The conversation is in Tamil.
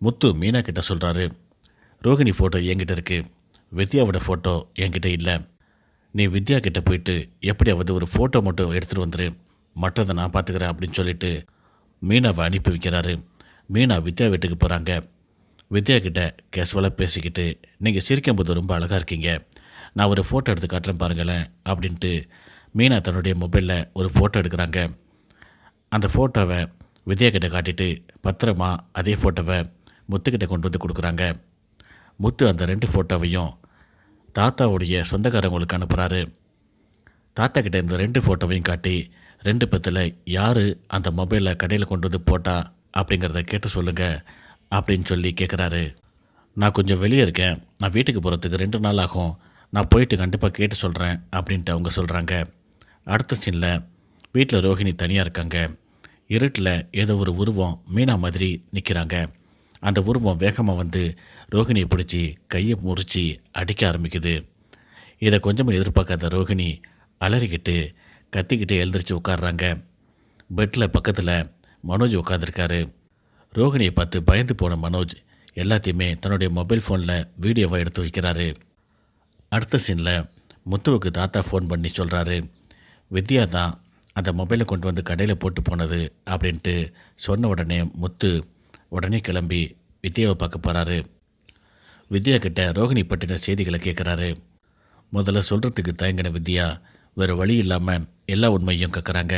முத்து மீனா கிட்ட சொல்கிறாரு, ரோகிணி ஃபோட்டோ என்கிட்ட இருக்குது, வித்யாவோட ஃபோட்டோ என்கிட்ட இல்லை. நீ வித்யா கிட்ட போயிட்டு எப்படியாவது ஒரு ஃபோட்டோ மட்டும் எடுத்துகிட்டு வந்துரு, மற்றதை நான் பார்த்துக்கிறேன் அப்படின்னு சொல்லிட்டு மீனாவை அனுப்பி வைக்கிறாரு. மீனா வித்யா வீட்டுக்கு போகிறாங்க. வித்யா கிட்ட கேஷுவலாக பேசிக்கிட்டு, நீங்கள் சிரிக்கும்போது ரொம்ப அழகாக இருக்கீங்க, நான் ஒரு ஃபோட்டோ எடுத்து காட்டுறேன் பாருங்களேன் அப்படின்ட்டு மீனா தன்னுடைய மொபைலில் ஒரு ஃபோட்டோ எடுக்கிறாங்க. அந்த ஃபோட்டோவை வித்யா கிட்ட காட்டிட்டு பத்திரமா அதே ஃபோட்டோவை முத்துக்கிட்ட கொண்டு வந்து கொடுக்குறாங்க. முத்து அந்த 2 ஃபோட்டோவையும் தாத்தாவுடைய சொந்தக்காரங்களுக்கு அனுப்புகிறாரு. தாத்தா கிட்ட இந்த 2 ஃபோட்டோவையும் காட்டி 2 பேத்தில் யார் அந்த மொபைலை கடையில் கொண்டு வந்து போட்டா அப்படிங்கிறத கேட்டு சொல்லுங்கள் அப்படின்னு சொல்லி கேட்குறாரு. நான் கொஞ்சம் வெளியே இருக்கேன், நான் வீட்டுக்கு போகிறதுக்கு 2 நாள் ஆகும், நான் போயிட்டு கண்டிப்பாக கேட்டு சொல்கிறேன் அப்படின்ட்டு அவங்க சொல்கிறாங்க. அடுத்த சீனில் வீட்டில் ரோஹிணி தனியாக இருக்காங்க. இருட்டில் ஏதோ ஒரு உருவம் மீனா மாதிரி நிற்கிறாங்க. அந்த உருவம் வேகமாக வந்து ரோஹிணியை பிடிச்சி கையை முறித்து அடிக்க ஆரம்பிக்குது. இதை கொஞ்சமும் எதிர்பார்க்காத ரோஹிணி அலறிக்கிட்டு கத்திக்கிட்டு எழுந்திரிச்சு உட்காடுறாங்க. பெட்டில் பக்கத்தில் மனோஜ் உட்காந்துருக்காரு. ரோஹிணியை பார்த்து பயந்து போன மனோஜ் எல்லாத்தையுமே தன்னுடைய மொபைல் ஃபோனில் வீடியோவை எடுத்து வைக்கிறாரு. அடுத்த சீனில் முத்துவுக்கு தாத்தா ஃபோன் பண்ணி சொல்கிறாரு, வித்யா தான் அந்த மொபைலை கொண்டு வந்து கடையில் போட்டு போனது அப்படின்ட்டு சொன்ன உடனே முத்து உடனே கிளம்பி வித்யாவை பார்க்க போகிறாரு. வித்யா கிட்ட ரோஹிணி பற்றின செய்திகளை கேட்குறாரு. முதல்ல சொல்கிறதுக்கு தயங்கின வித்யா வேறு வழி இல்லாமல் எல்லா உண்மையும் கேட்குறாங்க.